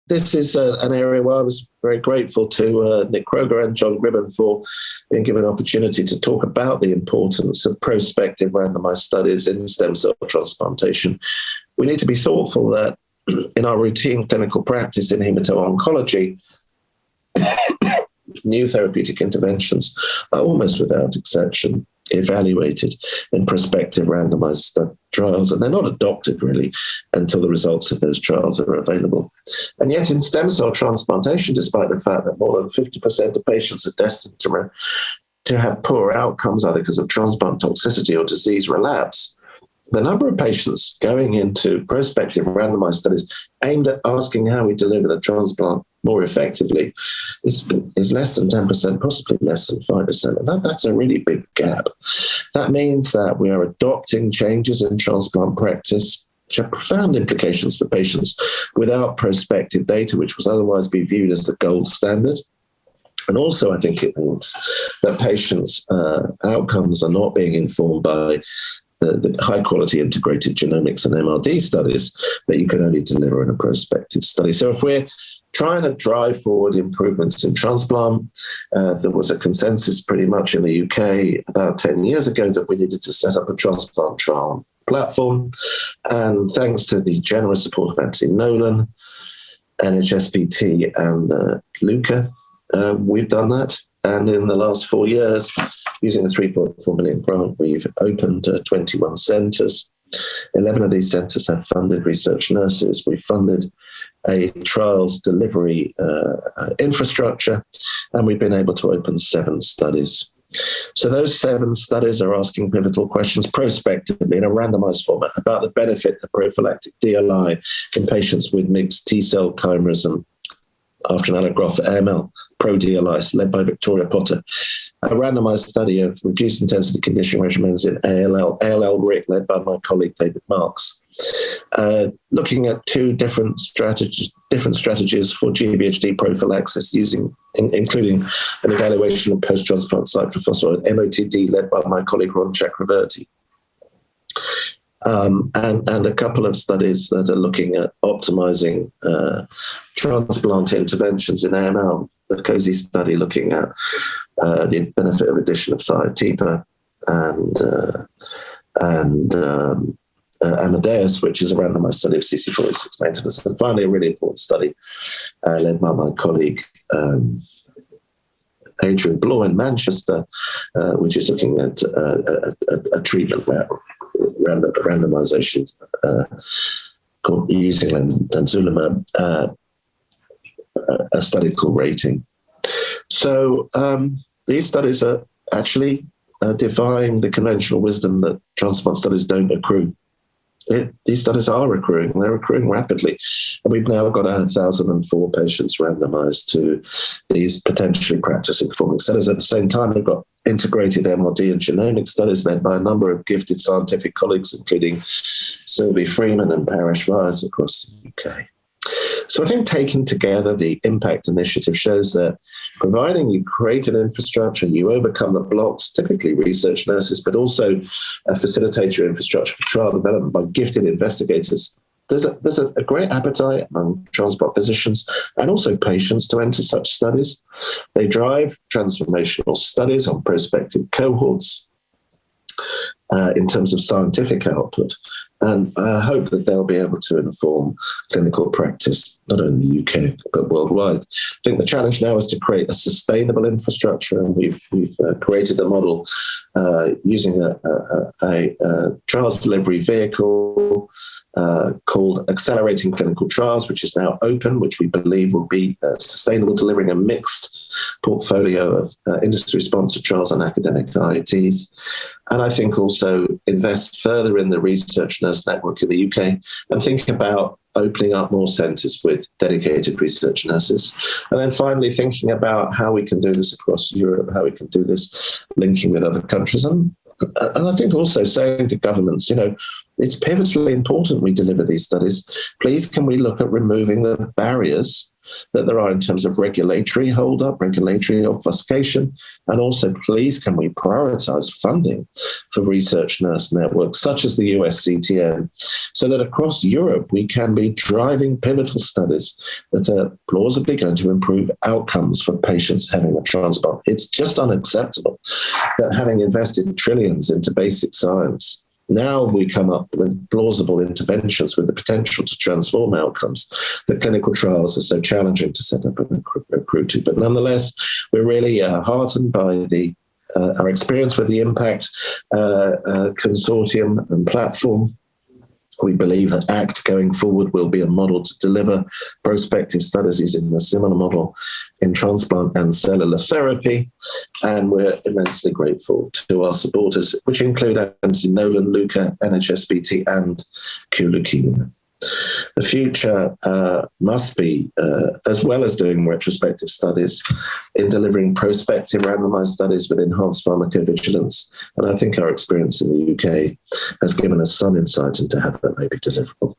this is an area where I was very grateful to Nick Kroger and John Gribben for being given an opportunity to talk about the importance of prospective randomized studies in stem cell transplantation. We need to be thoughtful that in our routine clinical practice in hemato-oncology, new therapeutic interventions are almost without exception evaluated in prospective randomized trials, and they're not adopted really until the results of those trials are available. And yet in stem cell transplantation, despite the fact that more than 50% of patients are destined to have poor outcomes, either because of transplant toxicity or disease relapse, the number of patients going into prospective randomized studies aimed at asking how we deliver the transplant more effectively is less than 10%, possibly less than 5%. And that's a really big gap. That means that we are adopting changes in transplant practice which have profound implications for patients without prospective data, which was otherwise be viewed as the gold standard. And also, I think it means that patients' outcomes are not being informed by the high-quality integrated genomics and MRD studies that you can only deliver in a prospective study. So if we're trying to drive forward improvements in transplant, there was a consensus pretty much in the UK about 10 years ago that we needed to set up a transplant trial platform. And thanks to the generous support of Anthony Nolan, HSCT, and Luca, we've done that. And in the last 4 years, using a 3.4 million grant, we've opened 21 centres. 11 of these centres have funded research nurses. We've funded a trials delivery infrastructure, and we've been able to open 7 studies. So those 7 studies are asking pivotal questions prospectively in a randomized format about the benefit of prophylactic DLI in patients with mixed T-cell chimerism after an allograft AML, pro-DLI, led by Victoria Potter. A randomized study of reduced intensity conditioning regimens in ALL-RIC, led by my colleague David Marks. Looking at 2 different strategies for GVHD prophylaxis, including an evaluation of post-transplant cyclophosphamide, MOTD, led by my colleague Ron Chakraverty. And a couple of studies that are looking at optimizing transplant interventions in AML. The COSY study looking at the benefit of addition of Thiotepa and Amadeus, which is a randomized study of CC46 maintenance. And finally, a really important study led by my colleague Adrian Bloor in Manchester, which is looking at a treatment randomization called using Lanzulumab, a study called Rating. So these studies are actually defying the conventional wisdom that transplant studies don't accrue. These studies are accruing. They're accruing rapidly. And we've now got 1,004 patients randomized to these potentially practice-informing studies. At the same time, we've got integrated MRD and genomic studies led by a number of gifted scientific colleagues, including Sylvie Freeman and Parish Vyas across the UK. So I think taken together, the impact initiative shows that providing you create an infrastructure, you overcome the blocks, typically research nurses, but also facilitate your infrastructure for trial development by gifted investigators. There's a great appetite among transplant physicians and also patients to enter such studies. They drive transformational studies on prospective cohorts in terms of scientific output. And I hope that they'll be able to inform clinical practice, not only in the UK, but worldwide. I think the challenge now is to create a sustainable infrastructure, and we've created a model using a trials delivery vehicle called Accelerating Clinical Trials, which is now open, which we believe will be sustainable, delivering a mixed portfolio of industry-sponsored trials and academic IITs. And I think also invest further in the research nurse network in the UK and think about opening up more centres with dedicated research nurses. And then finally, thinking about how we can do this across Europe, how we can do this linking with other countries. And I think also saying to governments, it's pivotally important we deliver these studies. Please, can we look at removing the barriers that there are in terms of regulatory hold-up, regulatory obfuscation, and also, please, can we prioritize funding for research nurse networks such as the USCTN, so that across Europe we can be driving pivotal studies that are plausibly going to improve outcomes for patients having a transplant. It's just unacceptable that, having invested trillions into basic science, now we come up with plausible interventions with the potential to transform outcomes that clinical trials are so challenging to set up and accrue to. But nonetheless, we're really heartened by our experience with the IMPACT consortium and platform. We believe that ACT going forward will be a model to deliver prospective studies using a similar model in transplant and cellular therapy. And we're immensely grateful to our supporters, which include Anthony Nolan, Luca, NHSBT, and Q Leukemia. The future must be, as well as doing retrospective studies, in delivering prospective randomized studies with enhanced pharmacovigilance. And I think our experience in the UK has given us some insight into how that may be deliverable.